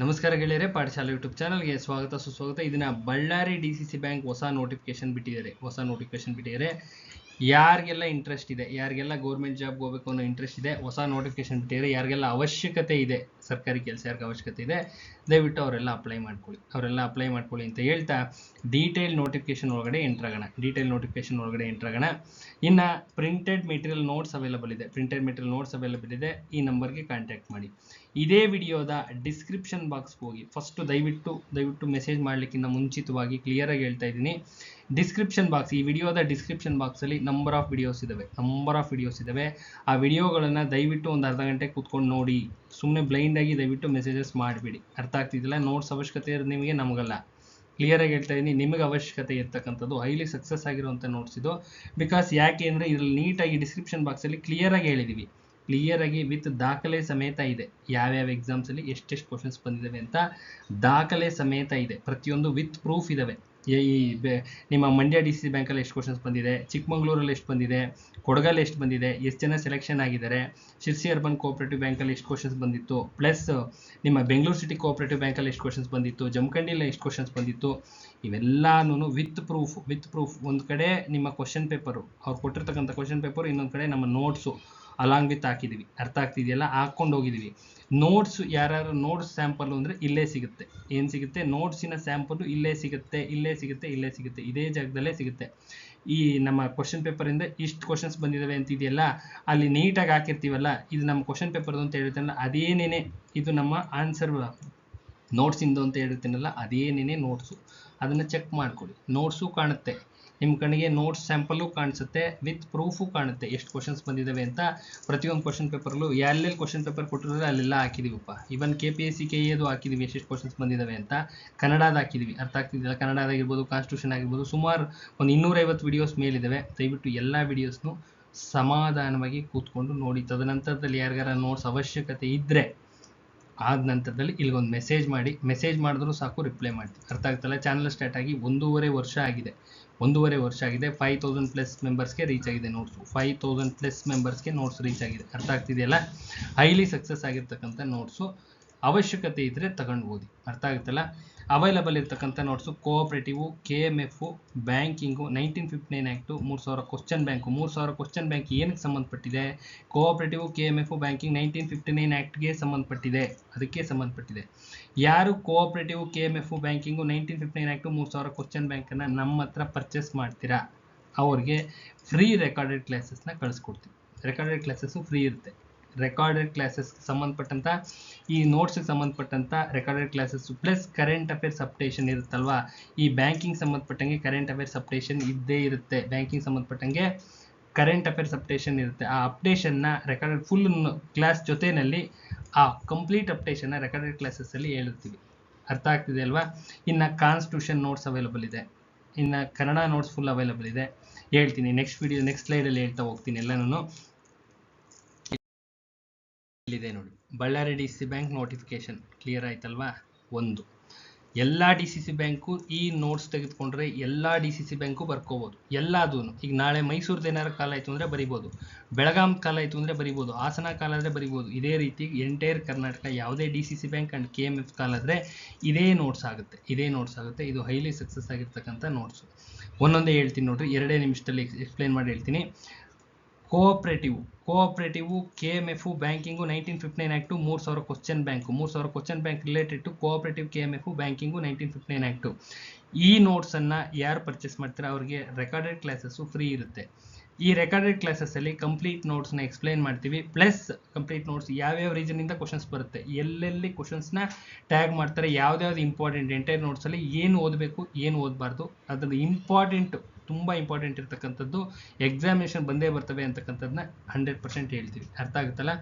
ನಮಸ್ಕಾರ ಗೆಳೆಯರೆ, ಪಾಠಶಾಲೆ ಯೂಟ್ಯೂಬ್ ಚಾನಲ್ಗೆ ಸ್ವಾಗತ ಸುಸ್ವಾಗತ. ಇದನ್ನ ಬಳ್ಳಾರಿ DCC ಬ್ಯಾಂಕ್ ಹೊಸ ನೋಟಿಫಿಕೇಶನ್ ಬಿಟ್ಟಿದ್ದಾರೆ. ಯಾರಿಗೆಲ್ಲ ಇಂಟ್ರೆಸ್ಟ್ ಇದೆ, ಯಾರಿಗೆಲ್ಲ ಗೌರ್ಮೆಂಟ್ ಜಾಬ್ಗೆ ಹೋಗಬೇಕು ಅನ್ನೋ ಇಂಟ್ರೆಸ್ಟ್ ಇದೆ, ಹೊಸ ನೋಟಿಫಿಕೇಶನ್ ಬಿಟ್ಟಿದ್ದಾರೆ. ಯಾರಿಗೆಲ್ಲ ಅವಶ್ಯಕತೆ ಇದೆ, ಸರ್ಕಾರಿ ಕೆಲಸ ಯಾರಿಗೆ ಅವಶ್ಯಕತೆ ಇದೆ, ದಯವಿಟ್ಟು ಅವರೆಲ್ಲ ಅಪ್ಲೈ ಮಾಡ್ಕೊಳ್ಳಿ ಅಂತ ಹೇಳ್ತಾ ಡೀಟೇಲ್ ನೋಟಿಫಿಕೇಶನ್ ಒಳಗಡೆ ಎಂಟ್ರಾಗೋಣ. ಇನ್ನು ಪ್ರಿಂಟೆಡ್ ಮೆಟೀರಿಯಲ್ ನೋಟ್ಸ್ ಅವೈಲಬಲ್ ಇದೆ. ಈ ನಂಬರ್ಗೆ ಕಾಂಟ್ಯಾಕ್ಟ್ ಮಾಡಿ. ಇದೇ ವಿಡಿಯೋದ ಡಿಸ್ಕ್ರಿಪ್ಷನ್ ಬಾಕ್ಸ್ಗೆ ಹೋಗಿ ಫಸ್ಟ್ ದಯವಿಟ್ಟು ಮೆಸೇಜ್ ಮಾಡಲಿಕ್ಕಿಂತ ಮುಂಚಿತವಾಗಿ ಕ್ಲಿಯರ್ ಆಗಿ ಹೇಳ್ತಾ ಇದ್ದೀನಿ. ಈ ವಿಡಿಯೋದ ಡಿಸ್ಕ್ರಿಪ್ಷನ್ ಬಾಕ್ಸಲ್ಲಿ ನಂಬರ್ ಆಫ್ ವಿಡಿಯೋಸ್ ಇದಾವೆ. ಆ ವಿಡಿಯೋಗಳನ್ನು ದಯವಿಟ್ಟು ಒಂದು ಅರ್ಧ ಗಂಟೆ ಕೂತ್ಕೊಂಡು ನೋಡಿ. ಸುಮ್ಮನೆ ಬ್ಲೈಂಡಾಗಿ ದಯವಿಟ್ಟು ಮೆಸೇಜಸ್ ಮಾಡಿಬಿಡಿ. ಅರ್ಥ ಆಗ್ತಿದ್ದಿಲ್ಲ, ನೋಟ್ಸ್ ಅವಶ್ಯಕತೆ ಇರೋದು ನಿಮಗೆ, ನಮಗಲ್ಲ. ಕ್ಲಿಯರ್ ಆಗಿ ಹೇಳ್ತಾ ಇದ್ದೀನಿ, ನಿಮಗೆ ಅವಶ್ಯಕತೆ ಇರ್ತಕ್ಕಂಥದ್ದು ಹೈಲಿ ಸಕ್ಸಸ್ ಆಗಿರುವಂಥ ನೋಟ್ಸ್ ಇದು. ಬಿಕಾಸ್ ಯಾಕೆ ಅಂದರೆ ಇದರಲ್ಲಿ ನೀಟಾಗಿ ಡಿಸ್ಕ್ರಿಪ್ಷನ್ ಬಾಕ್ಸಲ್ಲಿ ಕ್ಲಿಯರ್ ಆಗಿ ಹೇಳಿದ್ದೀವಿ. ಕ್ಲಿಯರ್ ಆಗಿ ವಿತ್ ದಾಖಲೆ ಸಮೇತ ಇದೆ. ಯಾವ್ಯಾವ ಎಕ್ಸಾಮ್ಸಲ್ಲಿ ಎಷ್ಟೆಷ್ಟು ಕ್ವಶನ್ಸ್ ಬಂದಿದ್ದಾವೆ ಅಂತ ದಾಖಲೆ ಸಮೇತ ಇದೆ. ಪ್ರತಿಯೊಂದು ವಿತ್ ಪ್ರೂಫ್ ಇದಾವೆ. ನಿಮ್ಮ ಮಂಡ್ಯ DCC ಬ್ಯಾಂಕಲ್ಲಿ ಎಷ್ಟು ಕ್ವಶನ್ಸ್ ಬಂದಿದೆ, ಚಿಕ್ಕಮಂಗ್ಳೂರಲ್ಲಿ ಎಷ್ಟು ಬಂದಿದೆ, ಕೊಡಗಲ್ಲಿ ಎಷ್ಟು ಬಂದಿದೆ, ಎಷ್ಟು ಜನ ಸೆಲೆಕ್ಷನ್ ಆಗಿದ್ದಾರೆ, ಶಿರ್ಸಿ ಅರ್ಬನ್ ಕೋಆಪರೇಟಿವ್ ಬ್ಯಾಂಕಲ್ಲಿ ಎಷ್ಟು ಕ್ವಶನ್ಸ್ ಬಂದಿತ್ತು, ಪ್ಲಸ್ ನಿಮ್ಮ ಬೆಂಗಳೂರು ಸಿಟಿ ಕೋಆಪರೇಟಿವ್ ಬ್ಯಾಂಕಲ್ಲಿ ಎಷ್ಟು ಕ್ವಶನ್ಸ್ ಬಂದಿತ್ತು, ಜಮಖಂಡಿಯಲ್ಲಿ ಎಷ್ಟು ಕ್ವಶನ್ಸ್ ಬಂದಿತ್ತು, ಇವೆಲ್ಲಾನು ವಿತ್ ಪ್ರೂಫ್. ಒಂದು ಕಡೆ ನಿಮ್ಮ ಕ್ವಶನ್ ಪೇಪರು, ಅವ್ರು ಕೊಟ್ಟಿರ್ತಕ್ಕಂಥ ಕ್ವಶನ್ ಪೇಪರು, ಇನ್ನೊಂದು ಕಡೆ ನಮ್ಮ ನೋಟ್ಸು ಅಲಾಂಗ್ ವಿತ್ ಹಾಕಿದ್ದೀವಿ. ಅರ್ಥ ಆಗ್ತಿದೆಯಲ್ಲ, ಹಾಕ್ಕೊಂಡು ಹೋಗಿದ್ದೀವಿ. ನೋಟ್ಸ್ ಯಾರು ನೋಟ್ಸ್ ಸ್ಯಾಂಪಲ್ ಅಂದರೆ ಇಲ್ಲೇ ಸಿಗುತ್ತೆ. ಏನು ಸಿಗುತ್ತೆ? ನೋಟ್ಸಿನ ಸ್ಯಾಂಪಲ್ಲು ಇಲ್ಲೇ ಸಿಗುತ್ತೆ. ಇದೇ ಜಾಗದಲ್ಲೇ ಸಿಗುತ್ತೆ. ಈ ನಮ್ಮ ಕ್ವಶನ್ ಪೇಪರಿಂದ ಇಷ್ಟು ಕ್ವಶನ್ಸ್ ಬಂದಿದ್ದಾವೆ ಅಂತಿದೆಯಲ್ಲ, ಅಲ್ಲಿ ನೀಟಾಗಿ ಹಾಕಿರ್ತೀವಲ್ಲ, ಇದು ನಮ್ಮ ಕ್ವಶನ್ ಪೇಪರ್ದು ಅಂತ ಹೇಳ್ತಾನಲ್ಲ, ಅದೇನೇನೆ ಇದು ನಮ್ಮ ಆನ್ಸರ್ ನೋಟ್ಸಿಂದು ಅಂತ ಹೇಳ್ತೀನಲ್ಲ, ಅದೇನೇನೆ ನೋಟ್ಸು. ಅದನ್ನು ಚೆಕ್ ಮಾಡ್ಕೊಳ್ಳಿ. ನೋಟ್ಸು ಕಾಣುತ್ತೆ ನಿಮ್ಮ ಕಣ್ಣಿಗೆ, ನೋಟ್ಸ್ ಸ್ಯಾಂಪಲ್ಲು ಕಾಣಿಸುತ್ತೆ, ವಿತ್ ಪ್ರೂಫು ಕಾಣುತ್ತೆ ಎಷ್ಟು ಕ್ವಶನ್ಸ್ ಬಂದಿದ್ದಾವೆ ಅಂತ. ಪ್ರತಿಯೊಂದು ಕ್ವಶನ್ ಪೇಪರ್ಲು ಎಲ್ಲೆಲ್ಲಿ ಕ್ವಶನ್ ಪೇಪರ್ ಕೊಟ್ಟಿರೋದ್ರೆ ಅಲ್ಲೆಲ್ಲ ಹಾಕಿದೀವಪ್ಪ. ಇವನ್ KPSC KA ಹಾಕಿದ್ದೀವಿ ಎಷ್ಟೆಷ್ಟು ಕ್ವಶನ್ಸ್ ಬಂದಿದ್ದಾವೆ ಅಂತ. ಕನ್ನಡದ ಹಾಕಿದ್ದೀವಿ. ಅರ್ಥ ಆಗ್ತಿದೆಯಲ್ಲ, ಕನ್ನಡದಾಗಿರ್ಬೋದು, ಕಾನ್ಸ್ಟಿಟ್ಯೂಷನ್ ಆಗಿರ್ಬೋದು, ಸುಮಾರು ಒಂದು 250 ವಿಡಿಯೋಸ್ ಮೇಲಿದ್ದಾವೆ. ದಯವಿಟ್ಟು ಎಲ್ಲ ವಿಡಿಯೋಸ್ನು ಸಮಾಧಾನವಾಗಿ ಕೂತ್ಕೊಂಡು ನೋಡಿ. ತದನಂತರದಲ್ಲಿ ಯಾರಿಗಾರ ನೋಟ್ಸ್ ಅವಶ್ಯಕತೆ ಇದ್ದರೆ ಆದ ನಂತರದಲ್ಲಿ ಇಲ್ಲಿಗೊಂದು ಮೆಸೇಜ್ ಮಾಡಿದ್ರೂ ಸಾಕು, ರಿಪ್ಲೈ ಮಾಡ್ತೀವಿ. ಅರ್ಥ ಆಗ್ತಲ್ಲ. ಚಾನಲ್ ಸ್ಟಾರ್ಟ್ ಆಗಿ 1.5 ವರ್ಷ ಆಗಿದೆ. 5,000+ ಮೆಂಬರ್ಸ್ಗೆ ರೀಚ್ ಆಗಿದೆ ನೋಟ್ಸು. 5,000+ ಮೆಂಬರ್ಸ್ಗೆ ನೋಟ್ಸ್ ರೀಚ್ ಆಗಿದೆ. ಅರ್ಥ ಆಗ್ತಿದೆಯಲ್ಲ. ಹೈಲಿ ಸಕ್ಸಸ್ ಆಗಿರ್ತಕ್ಕಂಥ ನೋಟ್ಸು. ಅವಶ್ಯಕತೆ ಇದ್ದರೆ ತಗೊಂಡು ಓದಿ. ಅರ್ಥ ಆಗುತ್ತಲ್ಲ. ಅವೈಲಬಲ್ ಇರ್ತಕ್ಕಂಥ notes cooperative, KMF, banking, 1959 act, 3,000 question bank. 3,000 question bank ಏನಕ್ಕೆ ಸಂಬಂಧಪಟ್ಟಿದೆ? ಕೋಆಪರೇಟಿವು, KMF, ಬ್ಯಾಂಕಿಂಗ್ 1959 ಆ್ಯಕ್ಟ್ಗೆ ಸಂಬಂಧಪಟ್ಟಿದೆ. ಅದಕ್ಕೆ ಸಂಬಂಧಪಟ್ಟಿದೆ. ಯಾರು cooperative, KMF, banking, 1959 act, 3,000 question ಬ್ಯಾಂಕನ್ನು ನಮ್ಮ ಹತ್ರ ಪರ್ಚೇಸ್ ಮಾಡ್ತೀರಾ, ಅವ್ರಿಗೆ ಫ್ರೀ ರೆಕಾರ್ಡೆಡ್ ಕ್ಲಾಸಸ್ನ ಕಳಿಸ್ಕೊಡ್ತೀವಿ. ರೆಕಾರ್ಡೆಡ್ ಕ್ಲಾಸಸ್ಸು ಫ್ರೀ ಇರುತ್ತೆ. ರೆಕಾರ್ಡೆಡ್ ಕ್ಲಾಸಸ್ಗೆ ಸಂಬಂಧಪಟ್ಟಂಥ ಈ ನೋಟ್ಸ್ಗೆ ಸಂಬಂಧಪಟ್ಟಂಥ recorded classes plus current affairs updation ಇರುತ್ತಲ್ವಾ. ಈ ಬ್ಯಾಂಕಿಂಗ್ ಸಂಬಂಧಪಟ್ಟಂಗೆ ಕರೆಂಟ್ ಅಫೇರ್ಸ್ ಅಪ್ಡೇಷನ್ ಇದ್ದೇ ಇರುತ್ತೆ. ಬ್ಯಾಂಕಿಂಗ್ ಸಂಬಂಧಪಟ್ಟಂಗೆ ಕರೆಂಟ್ ಅಫೇರ್ಸ್ ಅಪ್ಡೇಷನ್ ಇರುತ್ತೆ. ಆ ಅಪ್ಡೇಷನ್ನ ರೆಕಾರ್ಡೆಡ್ ಫುಲ್ ಕ್ಲಾಸ್ ಜೊತೆಯಲ್ಲಿ ಆ ಕಂಪ್ಲೀಟ್ ಅಪ್ಡೇಷನ್ನ ರೆಕಾರ್ಡೆಡ್ ಕ್ಲಾಸಸ್ಸಲ್ಲಿ ಹೇಳಿರ್ತೀವಿ. ಅರ್ಥ ಆಗ್ತಿದೆ ಅಲ್ವಾ. ಇನ್ನು ಕಾನ್ಸ್ಟಿಟ್ಯೂಷನ್ ನೋಟ್ಸ್ ಅವೈಲಬಲ್ ಇದೆ. ಇನ್ನು ಕನ್ನಡ ನೋಟ್ಸ್ ಫುಲ್ ಅವೈಲಬಲ್ ಇದೆ. ಹೇಳ್ತೀನಿ ನೆಕ್ಸ್ಟ್ ಸ್ಲೈಡಲ್ಲಿ ಹೇಳ್ತಾ ಹೋಗ್ತೀನಿ ಎಲ್ಲನೂ. ಇಲ್ಲಿದೆ ನೋಡಿ, Ballari DCC bank notification clear ಆಯ್ತಲ್ವಾ. ಎಲ್ಲ DCC ಬ್ಯಾಂಕು ಈ ನೋಟ್ಸ್ ತೆಗೆದುಕೊಂಡ್ರೆ ಎಲ್ಲ DCC ಬ್ಯಾಂಕು ಬರ್ಕೋಬೋದು. ಎಲ್ಲದೂ ಈಗ ನಾಳೆ ಮೈಸೂರ್ದು ಏನಾರು ಕಾಲ ಆಯಿತು ಅಂದರೆ ಬರಿಬೋದು, ಬೆಳಗಾಂ ಕಾಲ ಆಯಿತು ಅಂದರೆ ಬರಿಬೋದು, ಹಾಸನ ಕಾಲ ಆದರೆ ಬರಿಬೋದು. ಇದೇ ರೀತಿ ಎಂಟೈರ್ ಕರ್ನಾಟಕ ಯಾವುದೇ DCC ಬ್ಯಾಂಕ್ ಆ್ಯಂಡ್ KMF ಕಾಲ ಆದರೆ ಇದೇ ನೋಟ್ಸ್ ಆಗುತ್ತೆ. ಇದು ಹೈಲಿ ಸಕ್ಸಸ್ ಆಗಿರ್ತಕ್ಕಂಥ ನೋಟ್ಸು. ಒಂದೊಂದೇ ಹೇಳ್ತೀನಿ ನೋಡ್ರಿ, 2 ನಿಮಿಷದಲ್ಲಿ ಎಕ್ಸ್ಪ್ಲೇನ್ ಮಾಡಿ ಹೇಳ್ತೀನಿ. Cooperative, KMF, banking, 1959 act, 3,000 question bank. 3,000 question bank related to cooperative, KMF, banking, 1959 act. ಈ ನೋಟ್ಸನ್ನು ಯಾರು ಪರ್ಚೇಸ್ ಮಾಡ್ತಾರೆ ಅವ್ರಿಗೆ ರೆಕಾರ್ಡೆಡ್ ಕ್ಲಾಸಸ್ಸು ಫ್ರೀ ಇರುತ್ತೆ. ಈ ರೆಕಾರ್ಡೆಡ್ ಕ್ಲಾಸಸ್ಸಲ್ಲಿ ಕಂಪ್ಲೀಟ್ ನೋಟ್ಸ್ನ ಎಕ್ಸ್ಪ್ಲೈನ್ ಮಾಡ್ತೀವಿ. ಪ್ಲಸ್ ಕಂಪ್ಲೀಟ್ ನೋಟ್ಸ್ ಯಾವ್ಯಾವ ರೀಸನಿಂದ ಕ್ವಶನ್ಸ್ ಬರುತ್ತೆ, ಎಲ್ಲೆಲ್ಲಿ ಕ್ವಶನ್ಸ್ನ ಟ್ಯಾಗ್ ಮಾಡ್ತಾರೆ, ಯಾವ್ದಾವ್ದು ಇಂಪಾರ್ಟೆಂಟ್ ಎಂಟೈರ್ ನೋಟ್ಸಲ್ಲಿ ಏನು ಓದಬೇಕು, ಏನು ಓದಬಾರ್ದು, ಅದ್ರದ್ದು ತುಂಬ ಇಂಪಾರ್ಟೆಂಟ್ ಇರ್ತಕ್ಕಂಥದ್ದು ಎಕ್ಸಾಮಿನೇಷನ್ ಬಂದೇ ಬರ್ತವೆ ಅಂತಕ್ಕಂಥದ್ದನ್ನ 100% ಹೇಳ್ತೀವಿ. ಅರ್ಥ ಆಗುತ್ತಲ್ಲ.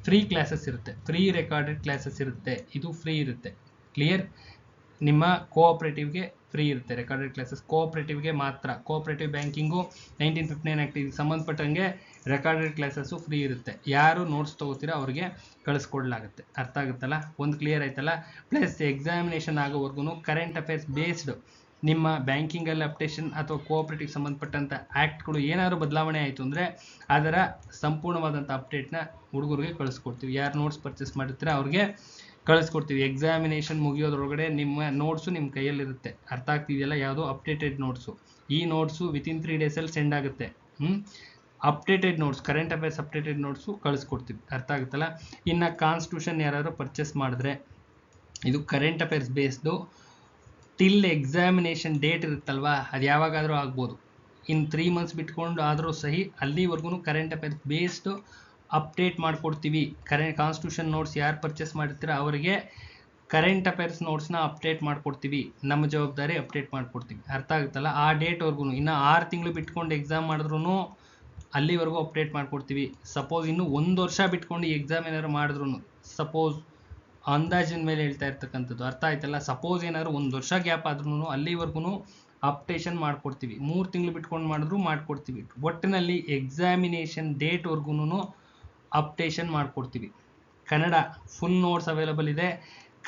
ಫ್ರೀ ಕ್ಲಾಸಸ್ ಇರುತ್ತೆ, ಫ್ರೀ ರೆಕಾರ್ಡೆಡ್ ಕ್ಲಾಸಸ್ ಇರುತ್ತೆ. ಇದು ಫ್ರೀ ಇರುತ್ತೆ. ಕ್ಲಿಯರ್. ನಿಮ್ಮ ಕೋಆಪರೇಟಿವ್ಗೆ ಫ್ರೀ ಇರುತ್ತೆ ರೆಕಾರ್ಡೆಡ್ ಕ್ಲಾಸಸ್. ಕೋಆಪರೇಟಿವ್ಗೆ ಮಾತ್ರ. ಕೋಆಪರೇಟಿವ್, ಬ್ಯಾಂಕಿಂಗು, 1959 ಆ್ಯಕ್ಟ್ ಇದಕ್ಕೆ ಸಂಬಂಧಪಟ್ಟಂಗೆ ರೆಕಾರ್ಡೆಡ್ ಕ್ಲಾಸಸ್ಸು ಫ್ರೀ ಇರುತ್ತೆ. ಯಾರು ನೋಟ್ಸ್ ತೊಗೋತೀರಾ ಅವ್ರಿಗೆ ಕಳಿಸ್ಕೊಡ್ಲಾಗುತ್ತೆ. ಅರ್ಥ ಆಗುತ್ತಲ್ಲ. ಒಂದು ಕ್ಲಿಯರ್ ಆಯ್ತಲ್ಲ. ಪ್ಲಸ್ ಎಕ್ಸಾಮಿನೇಷನ್ ಆಗೋವರೆಗೂ ಕರೆಂಟ್ ಅಫೇರ್ಸ್ ಬೇಸ್ಡ್ ನಿಮ್ಮ ಬ್ಯಾಂಕಿಂಗಲ್ಲಿ ಅಪ್ಡೇಷನ್ ಅಥವಾ ಕೋಆಪರೇಟಿವ್ ಸಂಬಂಧಪಟ್ಟಂಥ ಆ್ಯಕ್ಟ್ಗಳು ಏನಾದರೂ ಬದಲಾವಣೆ ಆಯಿತು ಅಂದರೆ ಅದರ ಸಂಪೂರ್ಣವಾದಂಥ ಅಪ್ಡೇಟ್ನ ಹುಡುಗರಿಗೆ ಕಳಿಸ್ಕೊಡ್ತೀವಿ. ಯಾರು ನೋಟ್ಸ್ ಪರ್ಚೇಸ್ ಮಾಡಿರ್ತೀರ ಅವ್ರಿಗೆ ಕಳಿಸ್ಕೊಡ್ತೀವಿ. ಎಕ್ಸಾಮಿನೇಷನ್ ಮುಗಿಯೋದ್ರೊಳಗಡೆ ನಿಮ್ಮ ನೋಟ್ಸು ನಿಮ್ಮ ಕೈಯಲ್ಲಿರುತ್ತೆ. ಅರ್ಥ ಆಗ್ತಿದೆಯಲ್ಲ? ಯಾವುದು ಅಪ್ಡೇಟೆಡ್ ನೋಟ್ಸು. ಈ ನೋಟ್ಸು ವಿತಿನ್ 3 ಡೇಸಲ್ಲಿ ಸೆಂಡ್ ಆಗುತ್ತೆ. Updated notes, current affairs updated notes ಕಳಿಸ್ಕೊಡ್ತೀವಿ. ಅರ್ಥ ಆಗುತ್ತಲ್ಲ? ಇನ್ನು ಕಾನ್ಸ್ಟಿಟ್ಯೂಷನ್ ಯಾರಾದರೂ ಪರ್ಚೇಸ್ ಮಾಡಿದ್ರೆ ಇದು current affairs based till examination date ಇರುತ್ತಲ್ವಾ, ಅದು ಯಾವಾಗಾದರೂ ಆಗ್ಬೋದು. ಇನ್ನು 3 ಮಂತ್ಸ್ ಬಿಟ್ಕೊಂಡು ಆದರೂ ಸಹಿ ಅಲ್ಲಿವರೆಗೂ ಕರೆಂಟ್ ಅಫೇರ್ಸ್ ಬೇಸ್ಡು ಅಪ್ಡೇಟ್ ಮಾಡಿಕೊಡ್ತೀವಿ. ಕಾನ್ಸ್ಟಿಟ್ಯೂಷನ್ ನೋಟ್ಸ್ ಯಾರು ಪರ್ಚೇಸ್ ಮಾಡಿರ್ತೀರ ಅವರಿಗೆ ಕರೆಂಟ್ ಅಫೇರ್ಸ್ ನೋಟ್ಸ್ನ ಅಪ್ಡೇಟ್ ಮಾಡಿಕೊಡ್ತೀವಿ. ನಮ್ಮ ಜವಾಬ್ದಾರಿ ಅಪ್ಡೇಟ್ ಮಾಡಿಕೊಡ್ತೀವಿ. ಅರ್ಥ ಆಗುತ್ತಲ್ಲ? ಆ ಡೇಟ್ವರೆಗೂ ಇನ್ನು 6 ತಿಂಗಳು ಬಿಟ್ಕೊಂಡು ಎಕ್ಸಾಮ್ ಮಾಡಿದ್ರು ಅಲ್ಲಿವರೆಗೂ ಅಪ್ಡೇಟ್ ಮಾಡಿಕೊಡ್ತೀವಿ. ಸಪೋಸ್ ಇನ್ನು 1 ವರ್ಷ ಬಿಟ್ಕೊಂಡು ಎಕ್ಸಾಮ್ ಏನಾದ್ರು ಮಾಡಿದ್ರು, ಸಪೋಸ್ ಅಂದಾಜಿನ ಮೇಲೆ ಹೇಳ್ತಾ ಇರ್ತಕ್ಕಂಥದ್ದು. ಅರ್ಥ ಆಯ್ತಲ್ಲ? ಸಪೋಸ್ ಏನಾದ್ರು 1 ವರ್ಷ ಗ್ಯಾಪ್ ಆದ್ರೂ ಅಲ್ಲಿವರೆಗೂ ಅಪ್ಡೇಷನ್ ಮಾಡಿಕೊಡ್ತೀವಿ. 3 ತಿಂಗಳು ಬಿಟ್ಕೊಂಡು ಮಾಡಿದ್ರು ಮಾಡಿಕೊಡ್ತೀವಿ. ಒಟ್ಟಿನಲ್ಲಿ ಎಕ್ಸಾಮಿನೇಷನ್ ಡೇಟ್ವರೆಗೂ ಅಪ್ಡೇಷನ್ ಮಾಡಿಕೊಡ್ತೀವಿ. ಕನ್ನಡ ಫುಲ್ ನೋಟ್ಸ್ ಅವೈಲಬಲ್ ಇದೆ.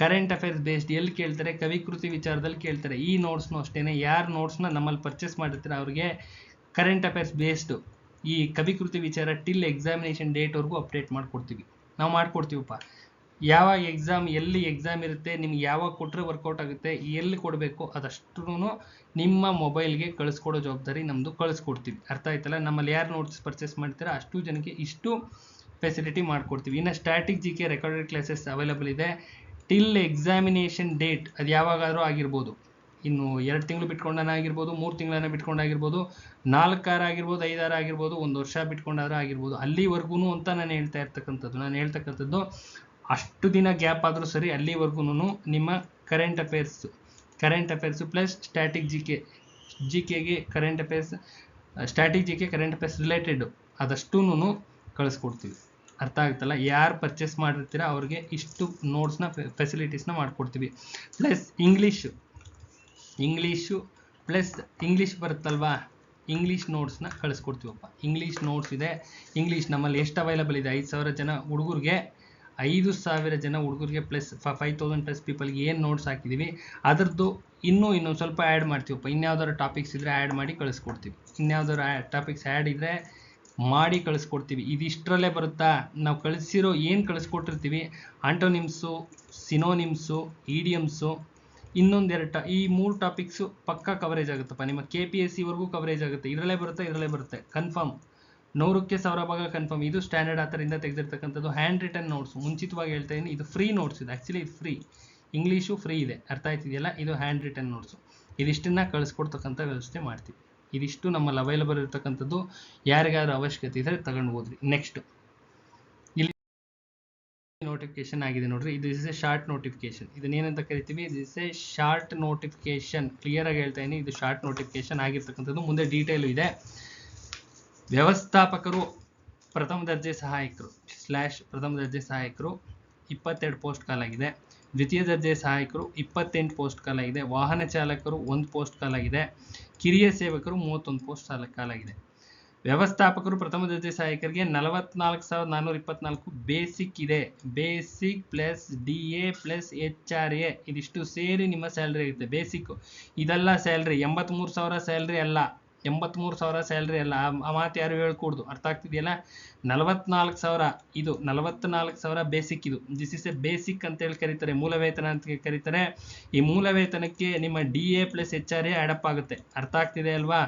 ಕರೆಂಟ್ ಅಫೇರ್ಸ್ ಬೇಸ್ಡ್ ಎಲ್ಲಿ ಕೇಳ್ತಾರೆ? ಕವಿಕೃತಿ ವಿಚಾರದಲ್ಲಿ ಕೇಳ್ತಾರೆ. ಈ ನೋಟ್ಸ್ನು ಅಷ್ಟೇ. ಯಾರು ನೋಟ್ಸ್ನ ನಮ್ಮಲ್ಲಿ ಪರ್ಚೇಸ್ ಮಾಡಿರ್ತಾರೆ ಅವ್ರಿಗೆ ಕರೆಂಟ್ ಅಫೇರ್ಸ್ ಬೇಸ್ಡು ಈ ಕವಿಕೃತಿ ವಿಚಾರ ಟಿಲ್ ಎಕ್ಸಾಮಿನೇಷನ್ ಡೇಟ್ವರೆಗೂ ಅಪ್ಡೇಟ್ ಮಾಡಿಕೊಡ್ತೀವಿ. ನಾವು ಮಾಡಿಕೊಡ್ತೀವಪ್ಪ. ಯಾವಾಗ ಎಕ್ಸಾಮ್, ಎಲ್ಲಿ ಎಕ್ಸಾಮ್ ಇರುತ್ತೆ, ನಿಮ್ಗೆ ಯಾವಾಗ ಕೊಟ್ಟರೆ ವರ್ಕೌಟ್ ಆಗುತ್ತೆ, ಎಲ್ಲಿ ಕೊಡಬೇಕು ಅದಷ್ಟೂ ನಿಮ್ಮ ಮೊಬೈಲ್ಗೆ ಕಳಿಸ್ಕೊಡೋ ಜವಾಬ್ದಾರಿ ನಮ್ಮದು. ಕಳಿಸ್ಕೊಡ್ತೀವಿ. ಅರ್ಥ ಆಯ್ತಲ್ಲ? ನಮ್ಮಲ್ಲಿ ಯಾರು ನೋಟ್ಸ್ ಪರ್ಚೇಸ್ ಮಾಡ್ತೀರಾ ಅಷ್ಟು ಜನಕ್ಕೆ ಇಷ್ಟು ಫೆಸಿಲಿಟಿ ಮಾಡಿಕೊಡ್ತೀವಿ. ಇನ್ನು static G K recorded classes available ಇದೆ ಟಿಲ್ ಎಕ್ಸಾಮಿನೇಷನ್ ಡೇಟ್. ಅದು ಯಾವಾಗಾದರೂ ಆಗಿರ್ಬೋದು. ಇನ್ನು 2 ತಿಂಗಳು ಬಿಟ್ಕೊಂಡಾನ ಆಗಿರ್ಬೋದು, 3 ತಿಂಗಳನ್ನ ಬಿಟ್ಕೊಂಡಾಗಿರ್ಬೋದು, 4 ಆಗಿರ್ಬೋದು, 5 ಆಗಿರ್ಬೋದು, 1 ವರ್ಷ ಬಿಟ್ಕೊಂಡಾದ್ರೂ ಆಗಿರ್ಬೋದು. ಅಲ್ಲಿವರೆಗೂ ಅಂತ ನಾನು ಹೇಳ್ತಕ್ಕಂಥದ್ದು ಅಷ್ಟು ದಿನ ಗ್ಯಾಪ್ ಆದರೂ ಸರಿ, ಅಲ್ಲಿವರೆಗೂ ನಿಮ್ಮ current affairs plus static G ಕೆಗೆ current affairs, static G K current affairs related ಅದಷ್ಟೂ ಕಳಿಸ್ಕೊಡ್ತೀವಿ. ಅರ್ಥ ಆಗುತ್ತಲ್ಲ? ಯಾರು ಪರ್ಚೇಸ್ ಮಾಡಿರ್ತೀರ ಅವ್ರಿಗೆ ಇಷ್ಟು ನೋಟ್ಸ್ನ ಫೆಸಿಲಿಟೀಸ್ನ ಮಾಡಿಕೊಡ್ತೀವಿ. ಪ್ಲಸ್ ಇಂಗ್ಲೀಷು ಪ್ಲಸ್ ಇಂಗ್ಲೀಷ್ ಬರುತ್ತಲ್ವಾ, ಇಂಗ್ಲೀಷ್ ನೋಟ್ಸ್ನ ಕಳಿಸ್ಕೊಡ್ತೀವಪ್ಪ. ಇಂಗ್ಲೀಷ್ ನೋಟ್ಸ್ ಇದೆ. ಇಂಗ್ಲೀಷ್ ನಮ್ಮಲ್ಲಿ ಎಷ್ಟು ಅವೈಲಬಲ್ ಇದೆ? 5,000 ಜನ ಹುಡುಗರಿಗೆ, 5,000 ಜನ ಹುಡುಗರಿಗೆ ಪ್ಲಸ್ 5,000+ ಪೀಪಲ್ಗೆ ಏನು ನೋಟ್ಸ್ ಹಾಕಿದ್ದೀವಿ ಅದರದ್ದು ಇನ್ನೊಂದು ಸ್ವಲ್ಪ ಆ್ಯಡ್ ಮಾಡ್ತೀವಪ್ಪ. ಇನ್ಯಾವ್ದಾದ್ರು ಟಾಪಿಕ್ಸ್ ಇದ್ದರೆ ಆ್ಯಡ್ ಮಾಡಿ ಕಳಿಸ್ಕೊಡ್ತೀವಿ. ಇನ್ಯಾವ್ದಾದ್ರು ಟಾಪಿಕ್ಸ್ ಆ್ಯಡ್ ಇದ್ದರೆ ಮಾಡಿ ಕಳಿಸ್ಕೊಡ್ತೀವಿ. ಇದಿಷ್ಟರಲ್ಲೇ ಬರುತ್ತಾ? ನಾವು ಕಳಿಸಿರೋ ಏನು ಕಳಿಸ್ಕೊಟ್ಟಿರ್ತೀವಿ ಆಂಟೋನಿಮ್ಸು, ಸಿನೋನಿಮ್ಸು, ಇಡಿಯಮ್ಸು, ಇನ್ನೊಂದೆರಡು ಈ 3 ಟಾಪಿಕ್ಸು ಪಕ್ಕಾ ಕವರೇಜ್ ಆಗುತ್ತಪ್ಪ. ನಿಮ್ಮ KPSC ಕವರೇಜ್ ಆಗುತ್ತೆ. ಇದರಲ್ಲೇ ಬರುತ್ತೆ ಕನ್ಫರ್ಮ್. 100ಕ್ಕೆ 1000 ಭಾಗ ಕನ್ಫರ್ಮ್. ಇದು ಸ್ಟ್ಯಾಂಡರ್ಡ್ ಆಥರಿಂದ ತೆಗೆದಿರ್ತಕ್ಕಂಥದ್ದು ಹ್ಯಾಂಡ್ ರಿಟನ್ ನೋಟ್ಸ್. ಮುಂಚಿತವಾಗಿ ಹೇಳ್ತಾ ಇದ್ದೀನಿ, ಇದು ಫ್ರೀ ನೋಟ್ಸ್ ಇದೆ. ಆ್ಯಕ್ಚುಲಿ ಇದು ಫ್ರೀ, ಇಂಗ್ಲೀಷು ಫ್ರೀ ಇದೆ. ಅರ್ಥ ಆಯ್ತಿದೆಯಲ್ಲ? ಇದು ಹ್ಯಾಂಡ್ ರಿಟನ್ ನೋಟ್ಸು. ಇದಿಷ್ಟನ್ನು ಕಳಿಸ್ಕೊಡ್ತಕ್ಕಂಥ ವ್ಯವಸ್ಥೆ ಮಾಡ್ತೀವಿ. ಇದಿಷ್ಟು ನಮ್ಮಲ್ಲಿ ಅವೈಲಬಲ್ ಇರತಕ್ಕಂಥದ್ದು. ಯಾರಿಗಾದ್ರೂ ಅವಶ್ಯಕತೆ ಇದ್ದರೆ ತಗೊಂಡು ಹೋದ್ರಿ. ನೆಕ್ಸ್ಟ್ ಇಲ್ಲಿ ನೋಟಿಫಿಕೇಶನ್ ಆಗಿದೆ ನೋಡ್ರಿ. ಇದು ಇಸ್ ಎ ಶಾರ್ಟ್ ನೋಟಿಫಿಕೇಶನ್. ಇದನ್ನೇನಂತ ಕರಿತೀವಿ? This A short notification. Clear ಆಗಿ ಹೇಳ್ತಾ ಇದ್ದೀನಿ, ಇದು ಶಾರ್ಟ್ ನೋಟಿಫಿಕೇಶನ್ ಆಗಿರ್ತಕ್ಕಂಥದ್ದು. ಮುಂದೆ ಡೀಟೇಲು ಇದೆ. ವ್ಯವಸ್ಥಾಪಕರು ಪ್ರಥಮ ದರ್ಜೆ ಸಹಾಯಕರು ಪ್ರಥಮ ದರ್ಜೆ ಸಹಾಯಕರು 22 ಪೋಸ್ಟ್ ಕಾಲಾಗಿದೆ. ದ್ವಿತೀಯ ದರ್ಜೆ ಸಹಾಯಕರು 28 ಪೋಸ್ಟ್ ಕಾಲಾಗಿದೆ. ವಾಹನ ಚಾಲಕರು 1 ಪೋಸ್ಟ್ ಕಾಲಾಗಿದೆ. ಕಿರಿಯ ಸೇವಕರು 31 ಪೋಸ್ಟ್ ಕಾಲಾಗಿದೆ. ವ್ಯವಸ್ಥಾಪಕರು ಪ್ರಥಮ ದರ್ಜೆ ಸಹಾಯಕರಿಗೆ 44,424 ಬೇಸಿಕ್ ಇದೆ. Basic plus DA plus HRA ಇದಿಷ್ಟು ಸೇರಿ ನಿಮ್ಮ ಸ್ಯಾಲ್ರಿ ಆಗುತ್ತೆ. ಬೇಸಿಕ್ ಇದೆಲ್ಲ ಸ್ಯಾಲ್ರಿ. 83,000 ಸ್ಯಾಲ್ರಿ ಅಲ್ಲ. 83,000 ಸ್ಯಾಲ್ರಿ ಅಲ್ಲ. ಆ ಮಾತು ಯಾರು ಹೇಳ್ಕೊಡ್ದು. ಅರ್ಥ ಆಗ್ತಿದೆಯಲ್ಲ? 44,000 ಇದು 44,000 ಬೇಸಿಕ್. ಇದು ದಿಸ್ ಇಸ್ ಎ ಬೇಸಿಕ್ ಅಂತೇಳಿ ಕರೀತಾರೆ. ಮೂಲ ವೇತನ ಅಂತ ಕರೀತಾರೆ. ಈ ಮೂಲ ವೇತನಕ್ಕೆ ನಿಮ್ಮ DA ಪ್ಲಸ್ HRA ಆ್ಯಡಪ್ ಆಗುತ್ತೆ. ಅರ್ಥ ಆಗ್ತಿದೆ ಅಲ್ವಾ?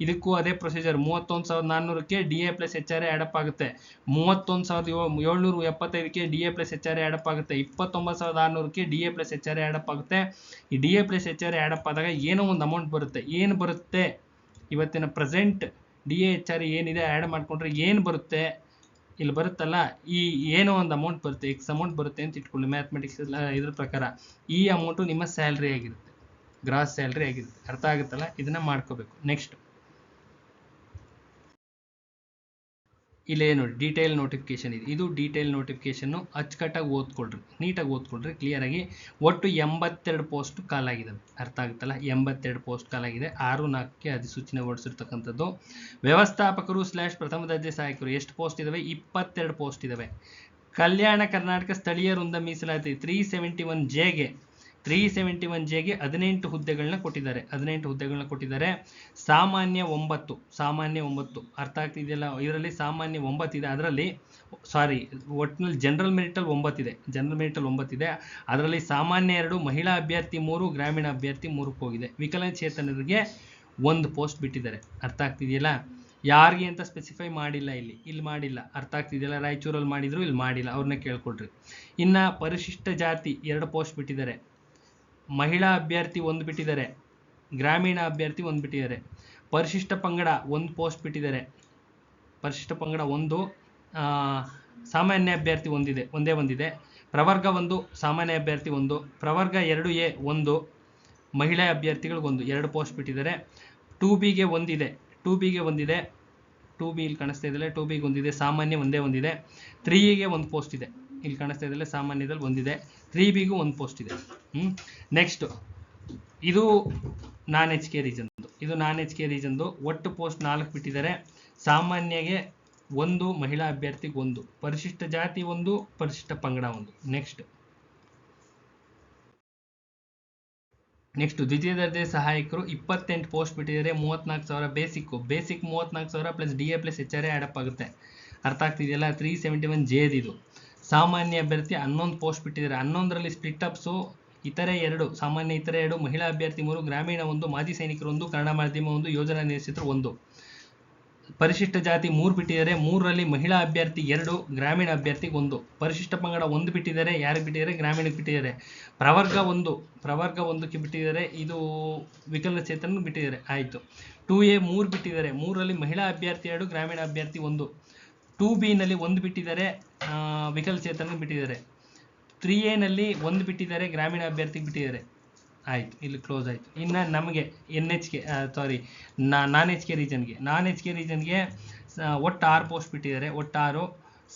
ಇದಕ್ಕೂ ಅದೇ ಪ್ರೊಸೀಜರ್. 31,400ಕ್ಕೆ DA ಪ್ಲಸ್ HRA ಆ್ಯಡಪ್ ಆಗುತ್ತೆ. 31,775ಕ್ಕೆ DA ಪ್ಲಸ್ HRA ಆ್ಯಡಪ್ ಆಗುತ್ತೆ. 29,600ಕ್ಕೆ DA ಪ್ಲಸ್ HRA ಆ್ಯಡಪ್ ಆಗುತ್ತೆ. ಈ DA ಪ್ಲಸ್ HRA ಆ್ಯಡಪ್ ಆದಾಗ ಏನೋ ಒಂದು ಅಮೌಂಟ್ ಬರುತ್ತೆ. ಏನು ಬರುತ್ತೆ? ಇವತ್ತಿನ ಪ್ರೆಸೆಂಟ್ DA HRA ಏನಿದೆ ಆ್ಯಡ್ ಮಾಡಿಕೊಂಡ್ರೆ ಏನು ಬರುತ್ತೆ? ಇಲ್ಲಿ ಬರುತ್ತಲ್ಲ, ಈ ಏನೋ ಒಂದು ಅಮೌಂಟ್ ಬರುತ್ತೆ, ಎಕ್ಸ್ ಅಮೌಂಟ್ ಬರುತ್ತೆ ಅಂತ ಇಟ್ಕೊಳ್ಳಿ. ಮ್ಯಾಥಮೆಟಿಕ್ಸ್ ಇದ್ರ ಪ್ರಕಾರ ಈ ಅಮೌಂಟು ನಿಮ್ಮ ಸ್ಯಾಲ್ರಿ ಆಗಿರುತ್ತೆ, ಗ್ರಾಸ್ ಸ್ಯಾಲ್ರಿ ಆಗಿರುತ್ತೆ. ಅರ್ಥ ಆಗುತ್ತಲ್ಲ? ಇದನ್ನ ಮಾಡ್ಕೋಬೇಕು. ನೆಕ್ಸ್ಟ್ ಇಲ್ಲೇ ನೋಡಿ ಡೀಟೇಲ್ ನೋಟಿಫಿಕೇಶನ್ ಇದೆ. ಇದು ಡೀಟೇಲ್ ನೋಟಿಫಿಕೇಶನ್ನು. ಅಚ್ಚುಕಟ್ಟಾಗಿ ಓದ್ಕೊಳ್ರಿ, ನೀಟಾಗಿ ಓದ್ಕೊಳ್ರಿ, ಕ್ಲಿಯರಾಗಿ. ಒಟ್ಟು 82 ಪೋಸ್ಟ್ ಕಾಲಾಗಿದ್ದಾವೆ. ಅರ್ಥ ಆಗುತ್ತಲ್ಲ? 82 ಪೋಸ್ಟ್ ಕಾಲಾಗಿದೆ. 6/4ಕ್ಕೆ ಅಧಿಸೂಚನೆ ಹೊರಡಿಸಿರ್ತಕ್ಕಂಥದ್ದು. ವ್ಯವಸ್ಥಾಪಕರು / ಪ್ರಥಮ ದರ್ಜೆ ಸಹಾಯಕರು ಎಷ್ಟು ಪೋಸ್ಟ್ ಇದಾವೆ? 22 ಪೋಸ್ಟ್ ಇದಾವೆ. ಕಲ್ಯಾಣ ಕರ್ನಾಟಕ ಸ್ಥಳೀಯ ವೃಂದ ಮೀಸಲಾತಿ 371Jಗೆ 371Jಗೆ 18 ಹುದ್ದೆಗಳನ್ನ ಕೊಟ್ಟಿದ್ದಾರೆ, 18 ಹುದ್ದೆಗಳನ್ನ ಕೊಟ್ಟಿದ್ದಾರೆ. ಸಾಮಾನ್ಯ 9 ಅರ್ಥ ಆಗ್ತಿದೆಯಲ್ಲ. ಇದರಲ್ಲಿ ಸಾಮಾನ್ಯ 9 ಇದೆ, ಅದರಲ್ಲಿ ಒಟ್ಟಿನಲ್ಲಿ ಜನರಲ್ ಮೆರಿಟಲ್ಲಿ 9 ಇದೆ, ಜನರಲ್ ಮೆರಿಟಲ್ಲಿ 9 ಇದೆ. ಅದರಲ್ಲಿ ಸಾಮಾನ್ಯ 2, ಮಹಿಳಾ ಅಭ್ಯರ್ಥಿ 3, ಗ್ರಾಮೀಣ ಅಭ್ಯರ್ಥಿ 3ಕ್ಕೆ ಹೋಗಿದೆ. ವಿಕಲಚೇತನರಿಗೆ 1 ಪೋಸ್ಟ್ ಬಿಟ್ಟಿದ್ದಾರೆ. ಅರ್ಥ ಆಗ್ತಿದೆಯಲ್ಲ. ಯಾರಿಗೆ ಅಂತ ಸ್ಪೆಸಿಫೈ ಮಾಡಿಲ್ಲ, ಇಲ್ಲಿ ಮಾಡಿಲ್ಲ. ಅರ್ಥ ಆಗ್ತಿದೆಯಲ್ಲ. ರಾಯಚೂರಲ್ಲಿ ಮಾಡಿದ್ರು, ಇಲ್ಲಿ ಮಾಡಿಲ್ಲ, ಅವ್ರನ್ನ ಕೇಳ್ಕೊಳ್ರಿ. ಇನ್ನು ಪರಿಶಿಷ್ಟ ಜಾತಿ 2 ಪೋಸ್ಟ್ ಬಿಟ್ಟಿದ್ದಾರೆ. ಮಹಿಳಾ ಅಭ್ಯರ್ಥಿ 1 ಬಿಟ್ಟಿದ್ದಾರೆ, ಗ್ರಾಮೀಣ ಅಭ್ಯರ್ಥಿ 1 ಬಿಟ್ಟಿದ್ದಾರೆ. ಪರಿಶಿಷ್ಟ ಪಂಗಡ 1 ಪೋಸ್ಟ್ ಬಿಟ್ಟಿದ್ದಾರೆ. ಪರಿಶಿಷ್ಟ ಪಂಗಡ 1, ಸಾಮಾನ್ಯ ಅಭ್ಯರ್ಥಿ ಒಂದೇ ಒಂದಿದೆ. ಪ್ರವರ್ಗ 1, ಸಾಮಾನ್ಯ ಅಭ್ಯರ್ಥಿ 1. ಪ್ರವರ್ಗ 2A 1, ಮಹಿಳಾ ಅಭ್ಯರ್ಥಿಗಳಿಗೆ 1, 2 ಪೋಸ್ಟ್ ಬಿಟ್ಟಿದ್ದಾರೆ. 2Bಗೆ 1 ಇದೆ, 2B ಇಲ್ಲಿ ಕಾಣಿಸ್ತಾ ಇದೆಯಲ್ಲ, 2Bಗೆ 1 ಇದೆ, ಸಾಮಾನ್ಯ ಒಂದಿದೆ. 3Aಗೆ 1 ಪೋಸ್ಟ್ ಇದೆ, ಇಲ್ಲಿ ಕಾಣಿಸ್ತಾ ಇದೆಯಲ್ಲ, ಸಾಮಾನ್ಯದಲ್ಲಿ 1 ಇದೆ. 3Bಗೂ 1 ಪೋಸ್ಟ್ ಇದೆ. ನೆಕ್ಸ್ಟ್ ಇದು ನಾನ್ HK ರೀಜನ್ದು. ಒಟ್ಟು ಪೋಸ್ಟ್ 4 ಬಿಟ್ಟಿದ್ದಾರೆ. ಸಾಮಾನ್ಯಗೆ 1, ಮಹಿಳಾ ಅಭ್ಯರ್ಥಿಗೆ 1, ಪರಿಶಿಷ್ಟ ಜಾತಿ 1, ಪರಿಶಿಷ್ಟ ಪಂಗಡ 1. ನೆಕ್ಸ್ಟ್ ದ್ವಿತೀಯ ದರ್ಜೆ ಸಹಾಯಕರು 28 ಪೋಸ್ಟ್ ಬಿಟ್ಟಿದ್ದಾರೆ. 34,000 basic 34,000 plus DA plus HRA ಆಡಪ್ ಆಗುತ್ತೆ. ಅರ್ಥ ಆಗ್ತಿದೆಯಲ್ಲ. 371J ಇದು. ಸಾಮಾನ್ಯ ಅಭ್ಯರ್ಥಿ 11 ಪೋಸ್ಟ್ ಬಿಟ್ಟಿದ್ದಾರೆ. 11ರಲ್ಲಿ ಸ್ಪ್ಲಿಟ್ ಅಪ್ಸು ಇತರೆ 2, ಸಾಮಾನ್ಯ ಇತರೆ 2, ಮಹಿಳಾ ಅಭ್ಯರ್ಥಿ 3, ಗ್ರಾಮೀಣ 1, ಮಾಜಿ ಸೈನಿಕರು 1, ಕನ್ನಡ ಮಾಧ್ಯಮ 1, ಯೋಜನಾ ನಿರೀಕ್ಷಿತರು 1. ಪರಿಶಿಷ್ಟ ಜಾತಿ 3 ಬಿಟ್ಟಿದ್ದಾರೆ. 3ರಲ್ಲಿ ಮಹಿಳಾ ಅಭ್ಯರ್ಥಿ 2, ಗ್ರಾಮೀಣ ಅಭ್ಯರ್ಥಿಗೆ 1. ಪರಿಶಿಷ್ಟ ಪಂಗಡ 1 ಬಿಟ್ಟಿದ್ದಾರೆ. ಯಾರಿಗೆ ಬಿಟ್ಟಿದ್ದಾರೆ? ಗ್ರಾಮೀಣಕ್ಕೆ ಬಿಟ್ಟಿದ್ದಾರೆ. ಪ್ರವರ್ಗ 1ಕ್ಕೆ ಬಿಟ್ಟಿದ್ದಾರೆ. ಇದು ವಿಕಲಚೇತನ ಬಿಟ್ಟಿದ್ದಾರೆ. ಆಯಿತು. 2A 3 ಬಿಟ್ಟಿದ್ದಾರೆ. 3ರಲ್ಲಿ ಮಹಿಳಾ ಅಭ್ಯರ್ಥಿ 2, ಗ್ರಾಮೀಣ ಅಭ್ಯರ್ಥಿ 1. 2Bನಲ್ಲಿ 1 ಬಿಟ್ಟಿದ್ದಾರೆ, ವಿಕಲಚೇತನ ಬಿಟ್ಟಿದ್ದಾರೆ. 3Aನಲ್ಲಿ 1 ಬಿಟ್ಟಿದ್ದಾರೆ, ಗ್ರಾಮೀಣ ಅಭ್ಯರ್ಥಿಗೆ ಬಿಟ್ಟಿದ್ದಾರೆ. ಆಯಿತು, ಇಲ್ಲಿ ಕ್ಲೋಸ್ ಆಯಿತು. ಇನ್ನು ನಮಗೆ ನಾನ್ HK ರೀಜನ್ಗೆ ಒಟ್ಟು 6 ಪೋಸ್ಟ್ ಬಿಟ್ಟಿದ್ದಾರೆ. ಒಟ್ಟು 6.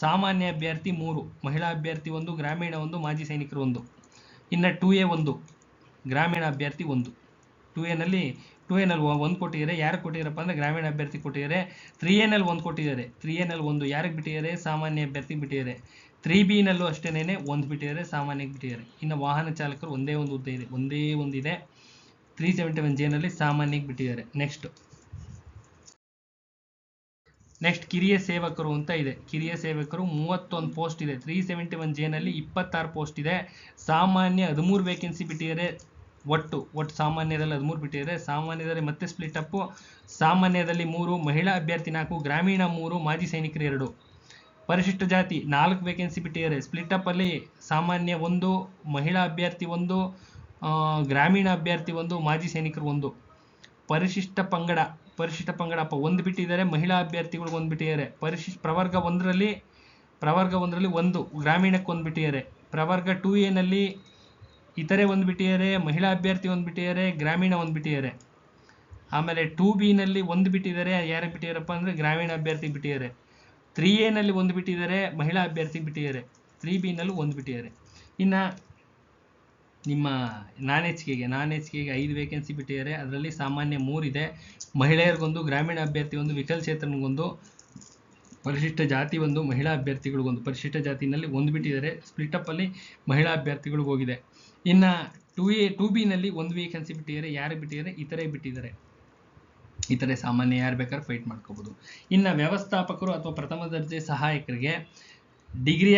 ಸಾಮಾನ್ಯ ಅಭ್ಯರ್ಥಿ 3, ಮಹಿಳಾ ಅಭ್ಯರ್ಥಿ 1, ಗ್ರಾಮೀಣ 1, ಮಾಜಿ ಸೈನಿಕರು 1. ಇನ್ನು 2A 1, ಗ್ರಾಮೀಣ ಅಭ್ಯರ್ಥಿ 1. 2Aನಲ್ಲಿ 1 ಕೊಟ್ಟಿದ್ದಾರೆ. ಯಾರಿಗೆ ಕೊಟ್ಟಿದ್ದಾರಪ್ಪ ಅಂದರೆ ಗ್ರಾಮೀಣ ಅಭ್ಯರ್ಥಿ ಕೊಟ್ಟಿದ್ದಾರೆ. 3Aನಲ್ಲಿ 1 ಕೊಟ್ಟಿದ್ದಾರೆ. 3Aನಲ್ಲಿ 1 ಯಾರಿಗೆ ಬಿಟ್ಟಿದ್ದಾರೆ? ಸಾಮಾನ್ಯ ಅಭ್ಯರ್ಥಿಗೆ ಬಿಟ್ಟಿದ್ದಾರೆ. 3Bನಲ್ಲೂ ಅಷ್ಟೇನೆ 1 ಬಿಟ್ಟಿದ್ದಾರೆ, ಸಾಮಾನ್ಯಕ್ಕೆ ಬಿಟ್ಟಿದ್ದಾರೆ. ಇನ್ನು ವಾಹನ ಚಾಲಕರು ಒಂದೇ ಒಂದಿದೆ. 371Jನಲ್ಲಿ ಸಾಮಾನ್ಯಕ್ಕೆ ಬಿಟ್ಟಿದ್ದಾರೆ. ನೆಕ್ಸ್ಟ್ ಕಿರಿಯ ಸೇವಕರು ಅಂತ ಇದೆ. ಕಿರಿಯ ಸೇವಕರು 31 ಪೋಸ್ಟ್ ಇದೆ. 371Jನಲ್ಲಿ 26 ಪೋಸ್ಟ್ ಇದೆ. ಸಾಮಾನ್ಯ 13 ವೇಕೆನ್ಸಿ ಬಿಟ್ಟಿದ್ದಾರೆ. ಒಟ್ಟು ಸಾಮಾನ್ಯದಲ್ಲಿ 13 ಬಿಟ್ಟಿದ್ದಾರೆ. ಸಾಮಾನ್ಯದಲ್ಲಿ ಮತ್ತೆ ಸ್ಪ್ಲಿಟ್ ಅಪ್. ಸಾಮಾನ್ಯದಲ್ಲಿ 3, ಮಹಿಳಾ ಅಭ್ಯರ್ಥಿ 4, ಗ್ರಾಮೀಣ 3, ಮಾಜಿ ಸೈನಿಕರು 2. ಪರಿಶಿಷ್ಟ ಜಾತಿ 4 ವೇಕೆನ್ಸಿ ಬಿಟ್ಟಿದ್ದಾರೆ. ಸ್ಪ್ಲಿಟ್ ಅಪ್ ಅಲ್ಲಿ ಸಾಮಾನ್ಯ 1, ಮಹಿಳಾ ಅಭ್ಯರ್ಥಿ 1, ಗ್ರಾಮೀಣ ಅಭ್ಯರ್ಥಿ 1, ಮಾಜಿ ಸೈನಿಕರು 1. ಪರಿಶಿಷ್ಟ ಪಂಗಡ 1 ಬಿಟ್ಟಿದ್ದಾರೆ. ಮಹಿಳಾ ಅಭ್ಯರ್ಥಿಗಳು 1 ಬಿಟ್ಟಿದ್ದಾರೆ. ಪ್ರವರ್ಗ 1ರಲ್ಲಿ 1, ಗ್ರಾಮೀಣಕ್ಕೆ 1 ಬಿಟ್ಟಿದ್ದಾರೆ. ಪ್ರವರ್ಗ 2Aನಲ್ಲಿ ಇತರೆ 1 ಬಿಟ್ಟಿದ್ದಾರೆ, ಮಹಿಳಾ ಅಭ್ಯರ್ಥಿ 1 ಬಿಟ್ಟಿದ್ದಾರೆ, ಗ್ರಾಮೀಣ 1 ಬಿಟ್ಟಿದ್ದಾರೆ. ಆಮೇಲೆ 2Bನಲ್ಲಿ 1 ಬಿಟ್ಟಿದ್ದಾರೆ. ಯಾರಿಗೆ ಬಿಟ್ಟಿದ್ದಾರಪ್ಪ ಅಂದರೆ ಗ್ರಾಮೀಣ ಅಭ್ಯರ್ಥಿ ಬಿಟ್ಟಿದ್ದಾರೆ. 3Aನಲ್ಲಿ 1 ಬಿಟ್ಟಿದ್ದಾರೆ, ಮಹಿಳಾ ಅಭ್ಯರ್ಥಿ ಬಿಟ್ಟಿದ್ದಾರೆ. 3Bನಲ್ಲೂ 1 ಬಿಟ್ಟಿದ್ದಾರೆ. ಇನ್ನು ನಿಮ್ಮ ನಾನ್ HKಗೆ 5 ವೇಕೆನ್ಸಿ ಬಿಟ್ಟಿದ್ದಾರೆ. ಅದರಲ್ಲಿ ಸಾಮಾನ್ಯ 3 ಇದೆ, ಮಹಿಳೆಯರಿಗೊಂದು, ಗ್ರಾಮೀಣ ಅಭ್ಯರ್ಥಿ 1, ವಿಕಲಚೇತನಗೊಂದು, ಪರಿಶಿಷ್ಟ ಜಾತಿ 1, ಮಹಿಳಾ ಅಭ್ಯರ್ಥಿಗಳಿಗೊಂದು. ಪರಿಶಿಷ್ಟ ಜಾತಿನಲ್ಲಿ 1 ಬಿಟ್ಟಿದ್ದಾರೆ. ಸ್ಪ್ಲಿಟ್ ಅಪ್ ಅಲ್ಲಿ ಮಹಿಳಾ ಅಭ್ಯರ್ಥಿಗಳಿಗೆ ಹೋಗಿದೆ. ಇನ್ನು 2Bನಲ್ಲಿ 1 ವೇಕೆನ್ಸಿ ಬಿಟ್ಟಿದ್ದಾರೆ. ಯಾರು ಬಿಟ್ಟಿದ್ದಾರೆ? ಇತರೆ ಬಿಟ್ಟಿದ್ದಾರೆ. ಇತರೆ ಸಾಮಾನ್ಯ ಯಾರು ಬೇಕಾದ್ರೆ ಫೈಟ್ ಮಾಡ್ಕೋಬಹುದು. ಇನ್ನು ವ್ಯವಸ್ಥಾಪಕರು ಅಥವಾ ಪ್ರಥಮ ದರ್ಜೆ ಸಹಾಯಕರಿಗೆ ಡಿಗ್ರಿ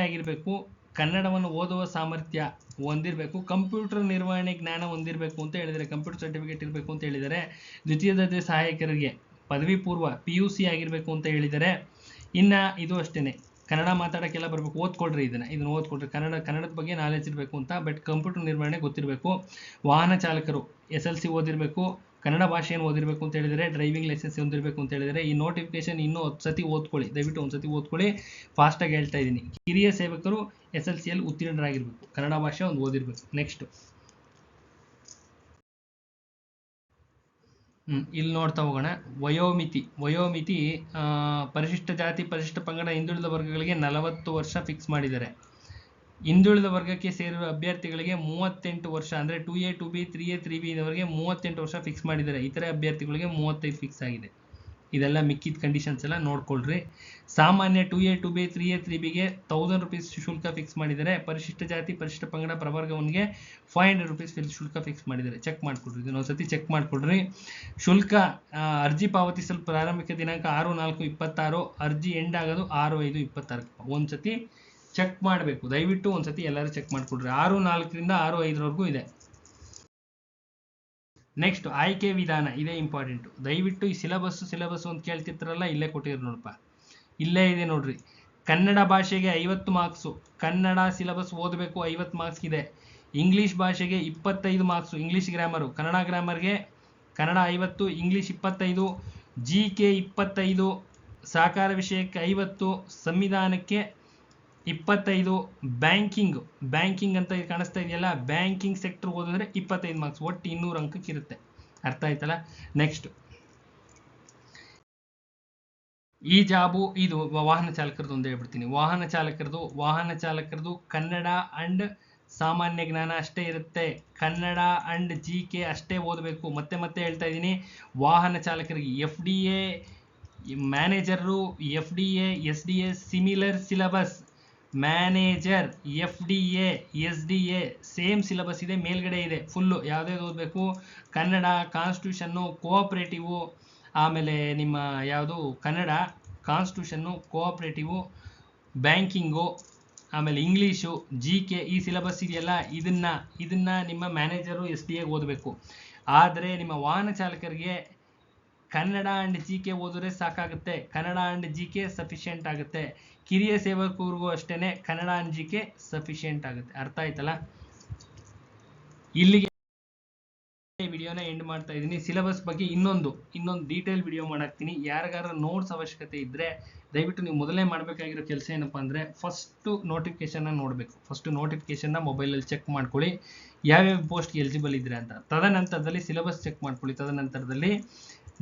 ಆಗಿರಬೇಕು, ಕನ್ನಡವನ್ನು ಓದುವ ಸಾಮರ್ಥ್ಯ ಹೊಂದಿರಬೇಕು, ಕಂಪ್ಯೂಟರ್ ನಿರ್ವಹಣೆ ಜ್ಞಾನ ಹೊಂದಿರಬೇಕು ಅಂತ ಹೇಳಿದರೆ, ಕಂಪ್ಯೂಟರ್ ಸರ್ಟಿಫಿಕೇಟ್ ಇರಬೇಕು ಅಂತ ಹೇಳಿದರೆ. ದ್ವಿತೀಯ ದರ್ಜೆ ಸಹಾಯಕರಿಗೆ ಪದವಿ ಪೂರ್ವ PUC ಆಗಿರಬೇಕು ಅಂತ ಹೇಳಿದರೆ. ಇನ್ನು ಇದು ಅಷ್ಟೇ, ಕನ್ನಡ ಮಾತಾಡೋಕ್ಕೆಲ್ಲ ಬರಬೇಕು. ಓದ್ಕೊಳ್ರಿ, ಇದನ್ನು ಓದ್ಕೊಳ್ರಿ. ಕನ್ನಡದ ಬಗ್ಗೆ ನಾಲೆಜ್ ಇರಬೇಕು ಅಂತ. ಬಟ್ ಕಂಪ್ಯೂಟರ್ ನಿರ್ವಹಣೆ ಗೊತ್ತಿರಬೇಕು. ವಾಹನ ಚಾಲಕರು SLC ಓದಿರಬೇಕು, ಕನ್ನಡ ಭಾಷೆಯನ್ನು ಓದಿರಬೇಕು ಅಂತ ಹೇಳಿದರೆ. ಡ್ರೈವಿಂಗ್ ಲೈಸೆನ್ಸ್ ಹೊಂದಿರಬೇಕು ಅಂತ ಹೇಳಿದರೆ. ಈ ನೋಟಿಫಿಕೇಶನ್ ಇನ್ನೂ 10 ಸತಿ ಓದ್ಕೊಳ್ಳಿ, ದಯವಿಟ್ಟು 1 ಸತಿ ಓದ್ಕೊಳ್ಳಿ. ಫಾಸ್ಟಾಗಿ ಹೇಳ್ತಾ ಇದ್ದೀನಿ. ಕಿರಿಯ ಸೇವಕರು SLCಯಲ್ಲಿ ಉತ್ತೀರ್ಣರಾಗಿರಬೇಕು, ಕನ್ನಡ ಭಾಷೆ ಒಂದು ಓದಿರಬೇಕು. ನೆಕ್ಸ್ಟ್ ಇಲ್ಲಿ ನೋಡ್ತಾ ಹೋಗೋಣ. ವಯೋಮಿತಿ ಪರಿಶಿಷ್ಟ ಜಾತಿ, ಪರಿಶಿಷ್ಟ ಪಂಗಡ, ಹಿಂದುಳಿದ ವರ್ಗಗಳಿಗೆ 40 ವರ್ಷ ಫಿಕ್ಸ್ ಮಾಡಿದ್ದಾರೆ. ಹಿಂದುಳಿದ ವರ್ಗಕ್ಕೆ ಸೇರಿರುವ ಅಭ್ಯರ್ಥಿಗಳಿಗೆ 38 ವರ್ಷ, ಅಂದರೆ 2A 2B 3A 3B ವರೆಗೆ 38 ವರ್ಷ ಫಿಕ್ಸ್ ಮಾಡಿದ್ದಾರೆ. ಇತರೆ ಅಭ್ಯರ್ಥಿಗಳಿಗೆ 35 ಫಿಕ್ಸ್ ಆಗಿದೆ. ಇದೆಲ್ಲ ಮಿಕ್ಕಿದ ಕಂಡೀಷನ್ಸ್ ಎಲ್ಲ ನೋಡ್ಕೊಳ್ರಿ. ಸಾಮಾನ್ಯ 2A 2B 3A 3Bಗೆ 1000 ರೂಪೀಸ್ ಶುಲ್ಕ ಫಿಕ್ಸ್ ಮಾಡಿದ್ದಾರೆ. ಪರಿಶಿಷ್ಟ ಜಾತಿ ಪರಿಶಿಷ್ಟ ಪಂಗಡ ಪ್ರವರ್ಗ 1ಗೆ 500 ರೂಪೀಸ್ ಶುಲ್ಕ ಫಿಕ್ಸ್ ಮಾಡಿದ್ದಾರೆ. ಚೆಕ್ ಮಾಡ್ಕೊಡ್ರಿ, ಇದನ್ನೊಂದ್ಸತಿ ಚೆಕ್ ಮಾಡ್ಕೊಡ್ರಿ. ಶುಲ್ಕ ಅರ್ಜಿ ಪಾವತಿಸಲು ಪ್ರಾರಂಭಿಕ ದಿನಾಂಕ 6/4/26, ಅರ್ಜಿ ಎಂಡ್ ಆಗೋದು 6/5/26. ಒಂದ್ಸತಿ ಚೆಕ್ ಮಾಡಬೇಕು, ದಯವಿಟ್ಟು ಒಂದ್ಸತಿ ಎಲ್ಲರೂ ಚೆಕ್ ಮಾಡ್ಕೊಡ್ರಿ. 6/4ರಿಂದ 6/5 ಇದೆ. ನೆಕ್ಸ್ಟ್ ಆಯ್ಕೆ ವಿಧಾನ, ಇದೇ ಇಂಪಾರ್ಟೆಂಟ್. ದಯವಿಟ್ಟು ಈ ಸಿಲೆಬಸ್ ಅಂತ ಕೇಳ್ತಿರ್ತಾರಲ್ಲ, ಇಲ್ಲೇ ಕೊಟ್ಟಿದ್ರು ನೋಡಪ್ಪ, ಇಲ್ಲೇ ಇದೆ ನೋಡ್ರಿ. ಕನ್ನಡ ಭಾಷೆಗೆ 50 ಮಾರ್ಕ್ಸು, ಕನ್ನಡ ಸಿಲೆಬಸ್ ಓದಬೇಕು 50 ಮಾರ್ಕ್ಸ್ ಇದೆ. ಇಂಗ್ಲಿಷ್ ಭಾಷೆಗೆ 25 ಮಾರ್ಕ್ಸು, ಇಂಗ್ಲಿಷ್ ಗ್ರಾಮರು, ಕನ್ನಡ ಗ್ರಾಮರ್ಗೆ ಕನ್ನಡ 50, ಇಂಗ್ಲಿಷ್ 25, GK 25, ಸಹಕಾರ ವಿಷಯಕ್ಕೆ 50, ಸಂವಿಧಾನಕ್ಕೆ 25, ಬ್ಯಾಂಕಿಂಗ್ ಅಂತ ಕಾಣಿಸ್ತಾ ಇದೆಯಲ್ಲ, ಬ್ಯಾಂಕಿಂಗ್ ಸೆಕ್ಟರ್ ಓದಿದ್ರೆ 25 ಮಾರ್ಕ್ಸ್, ಒಟ್ಟು 200 ಅಂಕಕ್ಕೆ ಇರುತ್ತೆ. ಅರ್ಥ ಆಯ್ತಲ್ಲ. ನೆಕ್ಸ್ಟ್ ಈ ಜಾಬು, ಇದು ವಾಹನ ಚಾಲಕರದ್ದು ಒಂದು ಹೇಳ್ಬಿಡ್ತೀನಿ. ವಾಹನ ಚಾಲಕರದು ಕನ್ನಡ ಅಂಡ್ ಸಾಮಾನ್ಯ ಜ್ಞಾನ ಅಷ್ಟೇ ಇರುತ್ತೆ. ಕನ್ನಡ ಅಂಡ್ GK ಅಷ್ಟೇ ಓದಬೇಕು. ಮತ್ತೆ ಹೇಳ್ತಾ ಇದ್ದೀನಿ, ವಾಹನ ಚಾಲಕರಿಗೆ FDA manager, FDA SDA similar syllabus. Manager, FDA SDA same syllabus ಇದೆ, ಮೇಲ್ಗಡೆ ಇದೆ ಫುಲ್ಲು. ಯಾವ್ದು ಓದಬೇಕು? ಕನ್ನಡ, ಕಾನ್ಸ್ಟಿಟ್ಯೂಷನ್ನು, ಕೋಆಪರೇಟಿವು, ಆಮೇಲೆ ನಿಮ್ಮ ಯಾವುದು ಕನ್ನಡ, ಕಾನ್ಸ್ಟಿಟ್ಯೂಷನ್ನು, ಕೋಆಪರೇಟಿವು, ಬ್ಯಾಂಕಿಂಗು, ಆಮೇಲೆ ಇಂಗ್ಲೀಷು, GK ಈ ಸಿಲೆಬಸ್ ಇದೆಯಲ್ಲ, ಇದನ್ನ ನಿಮ್ಮ ಮ್ಯಾನೇಜರು SDA ಓದಬೇಕು. ಆದರೆ ನಿಮ್ಮ ವಾಹನ ಚಾಲಕರಿಗೆ ಕನ್ನಡ ಅಂಡ್ GK ಓದಿದ್ರೆ ಸಾಕಾಗುತ್ತೆ. ಕನ್ನಡ ಅಂಡ್ GK ಸಫಿಷಿಯೆಂಟ್ ಆಗುತ್ತೆ. ಕಿರಿಯ ಸೇವಕರಿಗೂ ಅಷ್ಟೇನೆ ಕನ್ನಡ ಅಂಡ್ GK ಸಫಿಷಿಯೆಂಟ್ ಆಗುತ್ತೆ. ಅರ್ಥ ಆಯ್ತಲ್ಲ. ಇಲ್ಲಿಗೆ ವಿಡಿಯೋನ ಎಂಡ್ ಮಾಡ್ತಾ ಇದ್ದೀನಿ. ಸಿಲೆಬಸ್ ಬಗ್ಗೆ ಇನ್ನೊಂದು ಡೀಟೇಲ್ ವಿಡಿಯೋ ಮಾಡಾಕ್ತೀನಿ. ಯಾರಿಗಾರ ನೋಟ್ಸ್ ಅವಶ್ಯಕತೆ ಇದ್ರೆ ದಯವಿಟ್ಟು ನೀವು ಮೊದಲೇ ಮಾಡಬೇಕಾಗಿರೋ ಕೆಲಸ ಏನಪ್ಪಾ ಅಂದರೆ, ಫಸ್ಟು ನೋಟಿಫಿಕೇಶನ್ನ ನೋಡಬೇಕು. ಫಸ್ಟು ನೋಟಿಫಿಕೇಶನ್ನ ಮೊಬೈಲಲ್ಲಿ ಚೆಕ್ ಮಾಡ್ಕೊಳ್ಳಿ, ಯಾವ್ಯಾವ ಪೋಸ್ಟ್ಗೆ ಎಲಿಜಿಬಲ್ ಇದ್ರೆ ಅಂತ. ತದನಂತರದಲ್ಲಿ ಸಿಲೆಬಸ್ ಚೆಕ್ ಮಾಡ್ಕೊಳ್ಳಿ. ತದನಂತರದಲ್ಲಿ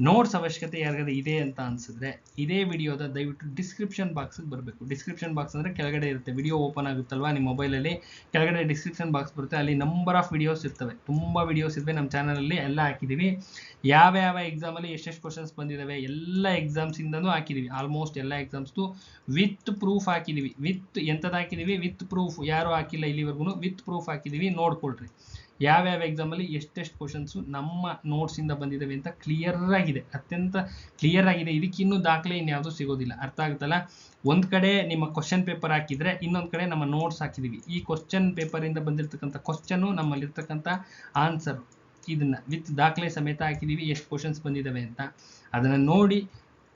ನೋಟ್ಸ್ ಅವಶ್ಯಕತೆ ಯಾರಿಗಾದ್ರೆ ಇದೆ ಅಂತ ಅನ್ಸಿದ್ರೆ ಇದೇ ವಿಡಿಯೋದ ದಯವಿಟ್ಟು ಡಿಸ್ಕ್ರಿಪ್ಷನ್ ಬಾಕ್ಸ್ಗೆ ಬರಬೇಕು. ಡಿಸ್ಕ್ರಿಪ್ಷನ್ ಬಾಕ್ಸ್ ಅಂದರೆ ಕೆಳಗಡೆ ಇರುತ್ತೆ, ವಿಡಿಯೋ ಓಪನ್ ಆಗುತ್ತಲ್ವಾ ನಿಮ್ಮ ಮೊಬೈಲಲ್ಲಿ, ಕೆಳಗಡೆ ಡಿಸ್ಕ್ರಿಪ್ಷನ್ ಬಾಕ್ಸ್ ಬರುತ್ತೆ. ಅಲ್ಲಿ ನಂಬರ್ ಆಫ್ ವಿಡಿಯೋಸ್ ಇರ್ತವೆ, ತುಂಬ ವಿಡಿಯೋಸ್ ಇರ್ತವೆ. ನಮ್ಮ ಚಾನಲಲ್ಲಿ ಎಲ್ಲ ಹಾಕಿದ್ದೀವಿ. ಯಾವ ಎಕ್ಸಾಮಲ್ಲಿ ಎಷ್ಟೆಷ್ಟು ಕ್ವಶನ್ಸ್ ಬಂದಿದ್ದಾವೆ ಎಲ್ಲ ಎಕ್ಸಾಮ್ಸಿಂದನೂ ಹಾಕಿದ್ದೀವಿ. ಆಲ್ಮೋಸ್ಟ್ ಎಲ್ಲ ಎಕ್ಸಾಮ್ಸ್ದು ವಿತ್ ಪ್ರೂಫ್ ಹಾಕಿದ್ದೀವಿ. ಎಂಥದ್ದು ಹಾಕಿದ್ದೀವಿ? With proof. ಯಾರು ಹಾಕಿಲ್ಲ ಇಲ್ಲಿವರೆಗೂ, ವಿತ್ ಪ್ರೂಫ್ ಹಾಕಿದ್ದೀವಿ. ನೋಡ್ಕೊಳ್ರಿ ಯಾವ್ಯಾವ ಎಕ್ಸಾಮಲ್ಲಿ ಎಷ್ಟೆಷ್ಟು ಕ್ವಶನ್ಸು ನಮ್ಮ ನೋಟ್ಸಿಂದ ಬಂದಿದ್ದಾವೆ ಅಂತ ಕ್ಲಿಯರ್ ಆಗಿದೆ, ಅತ್ಯಂತ ಕ್ಲಿಯರ್ ಆಗಿದೆ. ಇದಕ್ಕಿನ್ನೂ ದಾಖಲೆ ಇನ್ಯಾವುದೂ ಸಿಗೋದಿಲ್ಲ. ಅರ್ಥ ಆಗುತ್ತಲ್ಲ. ಒಂದು ಕಡೆ ನಿಮ್ಮ ಕ್ವಶನ್ ಪೇಪರ್ ಹಾಕಿದ್ರೆ, ಇನ್ನೊಂದು ಕಡೆ ನಮ್ಮ ನೋಟ್ಸ್ ಹಾಕಿದ್ದೀವಿ. ಈ ಕ್ವಶನ್ ಪೇಪರಿಂದ ಬಂದಿರತಕ್ಕಂಥ ಕ್ವಶನ್ನು, ನಮ್ಮಲ್ಲಿರ್ತಕ್ಕಂಥ ಆನ್ಸರ್, ಇದನ್ನ ವಿತ್ ದಾಖಲೆ ಸಮೇತ ಹಾಕಿದ್ದೀವಿ, ಎಷ್ಟು ಕ್ವಶನ್ಸ್ ಬಂದಿದ್ದಾವೆ ಅಂತ. ಅದನ್ನು ನೋಡಿ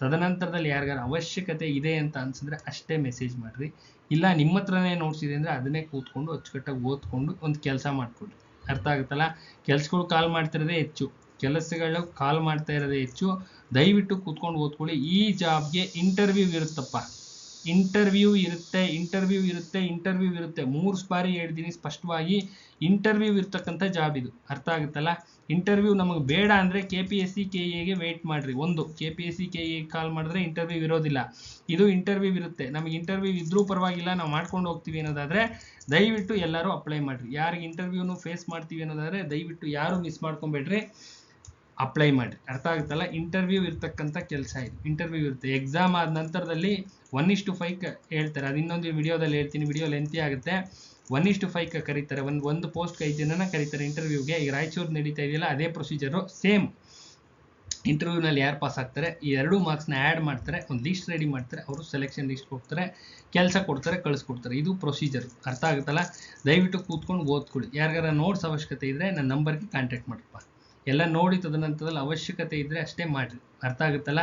ತದನಂತರದಲ್ಲಿ ಯಾರಿಗಾರ ಅವಶ್ಯಕತೆ ಇದೆ ಅಂತ ಅನ್ಸಿದ್ರೆ ಅಷ್ಟೇ ಮೆಸೇಜ್ ಮಾಡಿರಿ. ಇಲ್ಲ ನಿಮ್ಮ ಹತ್ರನೇ ನೋಟ್ಸ್ ಇದೆ ಅಂದರೆ ಅದನ್ನೇ ಕೂತ್ಕೊಂಡು ಅಚ್ಚುಕಟ್ಟಾಗಿ ಓದ್ಕೊಂಡು ಒಂದು ಕೆಲಸ ಮಾಡಿಕೊಡ್ರಿ. ಅರ್ಥ ಆಗುತ್ತಲ್ಲ. ಕೆಲಸಗಳು ಕಾಲ್ ಮಾಡ್ತಿರೋದೇ ಹೆಚ್ಚು, ಕೆಲಸಗಳು ಕಾಲ್ ಮಾಡ್ತಾ ಇರೋದೇ ಹೆಚ್ಚು. ದಯವಿಟ್ಟು ಕೂತ್ಕೊಂಡು ಓದ್ಕೊಳ್ಳಿ. ಈ ಜಾಬ್ಗೆ ಇಂಟರ್ವ್ಯೂ ಇರುತ್ತಪ್ಪ, ಇಂಟರ್ವ್ಯೂ ಇರುತ್ತೆ. 3 ಬಾರಿ ಹೇಳ್ತೀನಿ ಸ್ಪಷ್ಟವಾಗಿ, ಇಂಟರ್ವ್ಯೂ ಇರ್ತಕ್ಕಂಥ ಜಾಬ್ ಇದು. ಅರ್ಥ ಆಗುತ್ತಲ್ಲ. ಇಂಟರ್ವ್ಯೂ ನಮಗೆ ಬೇಡ ಅಂದರೆ KPSC KAಗೆ ವೆಯ್ಟ್ ಮಾಡಿರಿ. KPSC KA ಕಾಲ್ ಮಾಡಿದ್ರೆ ಇಂಟರ್ವ್ಯೂ ಇರೋದಿಲ್ಲ. ಇದು ಇಂಟರ್ವ್ಯೂ ಇರುತ್ತೆ. ನಮಗೆ ಇಂಟರ್ವ್ಯೂ ಇದ್ರೂ ಪರವಾಗಿಲ್ಲ, ನಾವು ಮಾಡ್ಕೊಂಡು ಹೋಗ್ತೀವಿ ಅನ್ನೋದಾದರೆ ದಯವಿಟ್ಟು ಎಲ್ಲರೂ ಅಪ್ಲೈ ಮಾಡಿರಿ. ಯಾರಿಗೆ ಇಂಟರ್ವ್ಯೂನು ಫೇಸ್ ಮಾಡ್ತೀವಿ ಅನ್ನೋದಾದರೆ ದಯವಿಟ್ಟು ಯಾರು ಮಿಸ್ ಮಾಡ್ಕೊಬೇಡ್ರಿ, ಅಪ್ಲೈ ಮಾಡಿ. ಅರ್ಥ ಆಗುತ್ತಲ್ಲ. ಇಂಟರ್ವ್ಯೂ ಇರ್ತಕ್ಕಂಥ ಕೆಲಸ ಇದು. ಇಂಟರ್ವ್ಯೂ ಇರುತ್ತೆ. ಎಕ್ಸಾಮ್ ಆದ ನಂತರದಲ್ಲಿ 1:5 ಹೇಳ್ತಾರೆ. ಅದು ಇನ್ನೊಂದು ವಿಡಿಯೋದಲ್ಲಿ ಹೇಳ್ತೀನಿ, ವಿಡಿಯೋ ಲೆಂತಿ ಆಗುತ್ತೆ. 1:5 ಕರೀತಾರೆ. ಒಂದು ಪೋಸ್ಟ್ಗೆ 5 ಜನನ ಕರೀತಾರೆ ಇಂಟರ್ವ್ಯೂಗೆ. ಈಗ ರಾಯಚೂರು ನಡೀತಾ ಇದೆಯಲ್ಲ, ಅದೇ ಪ್ರೊಸೀಜರು ಸೇಮ್. ಇಂಟರ್ವ್ಯೂನಲ್ಲಿ ಯಾರು ಪಾಸ್ ಆಗ್ತಾರೆ ಈ 2 ಮಾರ್ಕ್ಸ್ನ ಆ್ಯಡ್ ಮಾಡ್ತಾರೆ, ಒಂದು ಲಿಸ್ಟ್ ರೆಡಿ ಮಾಡ್ತಾರೆ, ಅವರು ಸೆಲೆಕ್ಷನ್ ಲಿಸ್ಟ್ ಕೊಡ್ತಾರೆ, ಕೆಲಸ ಕೊಡ್ತಾರೆ, ಕಳಿಸ್ಕೊಡ್ತಾರೆ. ಇದು ಪ್ರೊಸೀಜರ್. ಅರ್ಥ ಆಗುತ್ತಲ್ಲ. ದಯವಿಟ್ಟು ಕೂತ್ಕೊಂಡು ಓದ್ಕೊಳ್ಳಿ. ಯಾರಿಗಾರ ನೋಟ್ಸ್ ಅವಶ್ಯಕತೆ ಇದ್ದರೆ ನನ್ನ ನಂಬರ್ಗೆ ಕಾಂಟ್ಯಾಕ್ಟ್ ಮಾಡಪ್ಪ. ಎಲ್ಲ ನೋಡಿ ತದನಂತರದಲ್ಲಿ ಅವಶ್ಯಕತೆ ಇದ್ದರೆ ಅಷ್ಟೇ ಮಾಡಿರಿ. ಅರ್ಥ ಆಗುತ್ತಲ್ಲ.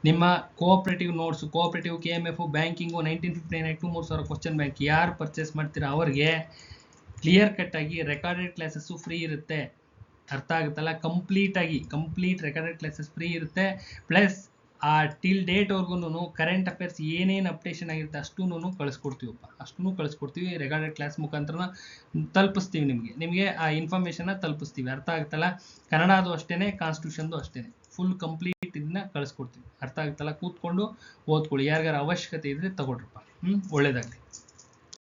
ನಿಮ್ಮ cooperative notes, cooperative, KMF, banking, 1959 act, 3000 question bank ಯಾರು ಪರ್ಚೇಸ್ ಮಾಡ್ತೀರಾ ಅವ್ರಿಗೆ ಕ್ಲಿಯರ್ ಕಟ್ಟಾಗಿ ರೆಕಾರ್ಡೆಡ್ ಕ್ಲಾಸಸ್ಸು ಫ್ರೀ ಇರುತ್ತೆ. ಅರ್ಥ ಆಗುತ್ತಲ್ಲ. ಕಂಪ್ಲೀಟ್ ರೆಕಾರ್ಡೆಡ್ ಕ್ಲಾಸಸ್ ಫ್ರೀ ಇರುತ್ತೆ. ಪ್ಲಸ್ ಆ ಟಿಲ್ ಡೇಟ್ವರೆಗೂ ಕರೆಂಟ್ ಅಫೇರ್ಸ್ ಏನೇನು ಅಪ್ಡೇಷನ್ ಆಗಿರುತ್ತೆ ಅಷ್ಟೂ ಕಳಿಸ್ಕೊಡ್ತೀವಿ. ರೆಕಾರ್ಡೆಡ್ ಕ್ಲಾಸ್ ಮುಖಾಂತರ ತಲುಪಿಸ್ತೀವಿ. ನಿಮಗೆ ಆ ಇನ್ಫಾರ್ಮೇಷನ್ನ ತಲುಪಿಸ್ತೀವಿ. ಅರ್ಥ ಆಗುತ್ತಲ್ಲ. ಕನ್ನಡದು ಅಷ್ಟೇ, ಕಾನ್ಸ್ಟಿಟ್ಯೂಷನ್ದು ಅಷ್ಟೇ, ಫುಲ್ ಕಂಪ್ಲೀಟ್ ಇದನ್ನ ಕಳಿಸ್ಕೊಡ್ತೀವಿ. ಅರ್ಥ ಆಗುತ್ತಲ್ಲ. ಕೂತ್ಕೊಂಡು ಓದ್ಕೊಳ್ಳಿ. ಯಾರಿಗಾರ ಅವಶ್ಯಕತೆ ಇದ್ದರೆ ತಗೊಳ್ರಪ್ಪ. ಒಳ್ಳೇದಾಗಲಿ.